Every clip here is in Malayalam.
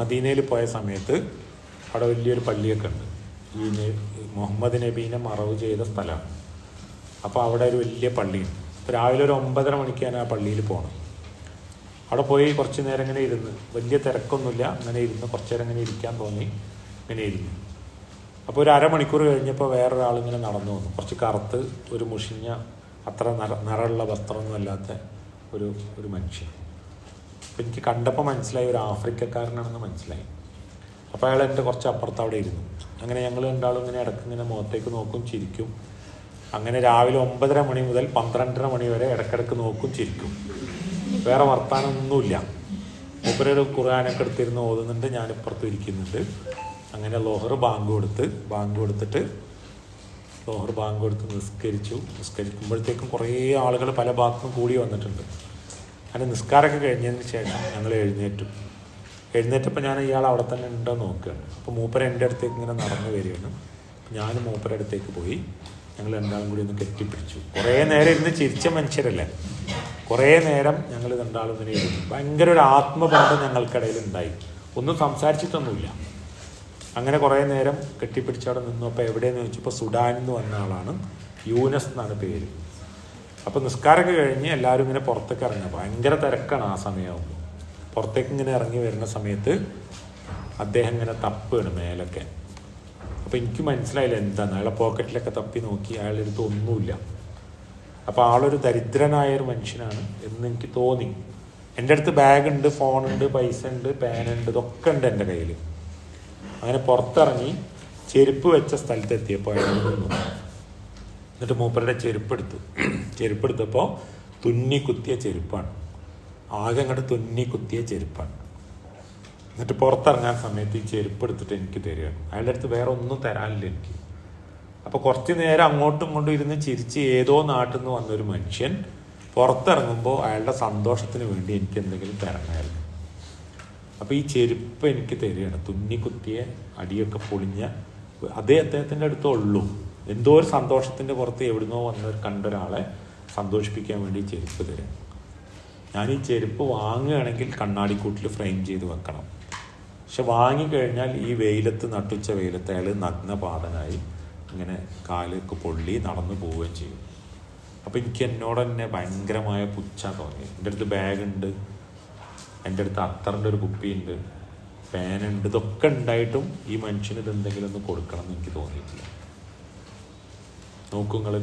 മദീനയിൽ പോയ സമയത്ത് അവിടെ വലിയൊരു പള്ളിയൊക്കെ ഉണ്ട്. ഈ മുഹമ്മദ് നബീനെ മറവ് ചെയ്ത സ്ഥലമാണ്. അപ്പോൾ അവിടെ ഒരു വലിയ പള്ളിയുണ്ട്. അപ്പോൾ രാവിലെ ഒരു 9:30 മണിക്കാണ് ആ പള്ളിയിൽ പോകണം. അവിടെ പോയി കുറച്ച് നേരം ഇങ്ങനെ ഇരുന്ന്, വലിയ തിരക്കൊന്നുമില്ല, അങ്ങനെ ഇരുന്ന് കുറച്ച് നേരം ഇങ്ങനെ ഇരിക്കാൻ തോന്നി, ഇങ്ങനെ ഇരുന്നു. അപ്പോൾ ഒരു അരമണിക്കൂർ കഴിഞ്ഞപ്പോൾ വേറൊരാളിങ്ങനെ നടന്നു വന്നു. കുറച്ച് കറുത്ത്, ഒരു മുഷിഞ്ഞ, അത്ര നിറമുള്ള വസ്ത്രമൊന്നും അല്ലാത്ത ഒരു മനുഷ്യൻ. അപ്പോൾ എനിക്ക് കണ്ടപ്പോൾ മനസ്സിലായി ഒരു ആഫ്രിക്കക്കാരനാണെന്ന് മനസ്സിലായി. അപ്പോൾ അയാൾ എൻ്റെ കുറച്ച് അപ്പുറത്ത് അവിടെ ഇരുന്നു. അങ്ങനെ ഞങ്ങൾ രണ്ടാളും ഇങ്ങനെ ഇടയ്ക്ക് ഇങ്ങനെ മുഖത്തേക്ക് നോക്കും, ചിരിക്കും. അങ്ങനെ രാവിലെ 9:30 മണി മുതൽ 12:30 മണി വരെ ഇടയ്ക്കിടയ്ക്ക് നോക്കും, ചിരിക്കും. വേറെ വർത്താനമൊന്നുമില്ല. മൂപ്പരൊരു ഖുർആനൊക്കെ എടുത്തിരുന്ന് ഓതുന്നുണ്ട്, ഞാനിപ്പുറത്ത് ഇരിക്കുന്നുണ്ട്. അങ്ങനെ ലോഹർ ബാങ്ക് കൊടുത്തിട്ട് നിസ്കരിക്കുമ്പോഴത്തേക്കും കുറേ ആളുകൾ പല ഭാഗത്തും കൂടി വന്നിട്ടുണ്ട്. അങ്ങനെ നിസ്കാരമൊക്കെ കഴിഞ്ഞതിന് ശേഷം ഞങ്ങൾ എഴുന്നേറ്റപ്പോൾ ഞാൻ ഇയാൾ അവിടെ തന്നെ ഉണ്ടോ നോക്കുകയാണ്. അപ്പോൾ മൂപ്പര എൻ്റെ അടുത്തേക്ക് ഇങ്ങനെ നടന്നു വരികയാണ്. ഞാൻ മൂപ്പരുടെ അടുത്തേക്ക് പോയി. ഞങ്ങൾ രണ്ടാളും കൂടി ഒന്ന് കെട്ടിപ്പിടിച്ചു. കുറേ നേരം ഇരുന്ന് ചിരിച്ച മനുഷ്യരല്ലേ. കുറേ നേരം ഞങ്ങൾ രണ്ടാളും ഇങ്ങനെ ഇരുന്നു. ഭയങ്കര ഒരു ആത്മബന്ധം ഞങ്ങൾക്കിടയിൽ ഉണ്ടായി. ഒന്നും സംസാരിച്ചിട്ടൊന്നുമില്ല. അങ്ങനെ കുറേ നേരം കെട്ടിപ്പിടിച്ചവിടെ നിന്നു. അപ്പോൾ എവിടെയെന്ന് ചോദിച്ചപ്പോൾ സുഡാനിൽ നിന്ന് വന്ന ആളാണ്, യൂനസ് എന്നാണ് പേര്. അപ്പോൾ നിസ്കാരമൊക്കെ കഴിഞ്ഞ് എല്ലാവരും ഇങ്ങനെ പുറത്തേക്ക് ഇറങ്ങുക. ഭയങ്കര തിരക്കാണ് ആ സമയമാകുമ്പോൾ. പുറത്തേക്ക് ഇങ്ങനെ ഇറങ്ങി വരുന്ന സമയത്ത് അദ്ദേഹം ഇങ്ങനെ തപ്പാണ് മേലൊക്കെ. അപ്പോൾ എനിക്ക് മനസ്സിലായില്ല എന്താണ്. അയാളെ പോക്കറ്റിലൊക്കെ തപ്പി നോക്കി, അയാളുടെ അടുത്ത് ഒന്നുമില്ല. അപ്പോൾ ആളൊരു ദരിദ്രനായൊരു മനുഷ്യനാണ് എന്ന് എനിക്ക് തോന്നി. എൻ്റെ അടുത്ത് ബാഗുണ്ട്, ഫോണുണ്ട്, പൈസ ഉണ്ട്, പേനുണ്ട്, ഇതൊക്കെ ഉണ്ട് എൻ്റെ കയ്യിൽ. അങ്ങനെ പുറത്തിറങ്ങി ചെരുപ്പ് വെച്ച സ്ഥലത്തെത്തിയപ്പോൾ അയാൾ നിന്നു. എന്നിട്ട് മൂപ്പരുടെ ചെരുപ്പെടുത്തപ്പോൾ തുന്നിക്കുത്തിയ ചെരുപ്പാണ്. ആകെ അങ്ങോട്ട് തുന്നിക്കുത്തിയ ചെരുപ്പാണ്. എന്നിട്ട് പുറത്തിറങ്ങാൻ സമയത്ത് ഈ ചെരുപ്പ് എടുത്തിട്ട് എനിക്ക് തരികയാണ്. അയാളുടെ അടുത്ത് വേറെ ഒന്നും തരാനില്ല എനിക്ക്. അപ്പോൾ കുറച്ച് നേരം അങ്ങോട്ടും ഇങ്ങോട്ടും ഇരുന്ന് ചിരിച്ച് ഏതോ നാട്ടിൽ നിന്ന് വന്നൊരു മനുഷ്യൻ പുറത്തിറങ്ങുമ്പോൾ അയാളുടെ സന്തോഷത്തിന് വേണ്ടി എനിക്ക് എന്തെങ്കിലും തരണമായിരുന്നു. അപ്പോൾ ഈ ചെരുപ്പ് എനിക്ക് തരികയാണ്. തുന്നിക്കുത്തിയ, അടിയൊക്കെ പൊളിഞ്ഞ, അതേ അദ്ദേഹത്തിൻ്റെ അടുത്തേ ഉള്ളൂ. എന്തോ ഒരു സന്തോഷത്തിൻ്റെ പുറത്ത് എവിടുന്നോ കണ്ടൊരാളെ സന്തോഷിപ്പിക്കാൻ വേണ്ടി ഈ ചെരുപ്പ് തരും. ഞാൻ ഈ ചെരുപ്പ് വാങ്ങുകയാണെങ്കിൽ കണ്ണാടിക്കൂട്ടിൽ ഫ്രെയിം ചെയ്ത് വെക്കണം. പക്ഷെ വാങ്ങിക്കഴിഞ്ഞാൽ ഈ നട്ടുച്ച വെയിലത്ത് അയാൾ നഗ്നപാതനായി ഇങ്ങനെ കാലൊക്കെ പൊള്ളി നടന്നു പോവുകയും ചെയ്യും. അപ്പോൾ എനിക്ക് എന്നോട് തന്നെ ഭയങ്കരമായ പുച്ഛ തോന്നി. എൻ്റെ അടുത്ത് ബാഗുണ്ട്, എൻ്റെ അടുത്ത് അത്തറിൻ്റെ ഒരു കുപ്പിയുണ്ട്, പേനുണ്ട്, ഇതൊക്കെ ഉണ്ടായിട്ടും ഈ മനുഷ്യന് ഇതെന്തെങ്കിലും ഒന്ന് കൊടുക്കണം എന്ന് എനിക്ക് തോന്നിയിട്ടില്ല. നോക്കൂ നിങ്ങൾ,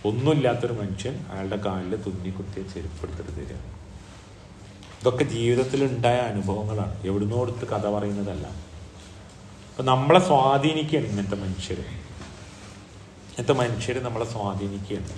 ഒന്നുമില്ലാത്തൊരു മനുഷ്യൻ അയാളുടെ കാലിൽ തുന്നിക്കുത്തിയ ചെരുപ്പെടുത്തിട്ട് തരിക. ഇതൊക്കെ ജീവിതത്തിൽ ഉണ്ടായ അനുഭവങ്ങളാണ്, എവിടുന്നോ എടുത്ത് കഥ പറയുന്നതല്ല. അപ്പം നമ്മളെ സ്വാധീനിക്കുകയാണ് ഇങ്ങനത്തെ മനുഷ്യർ നമ്മളെ സ്വാധീനിക്കുകയാണ്.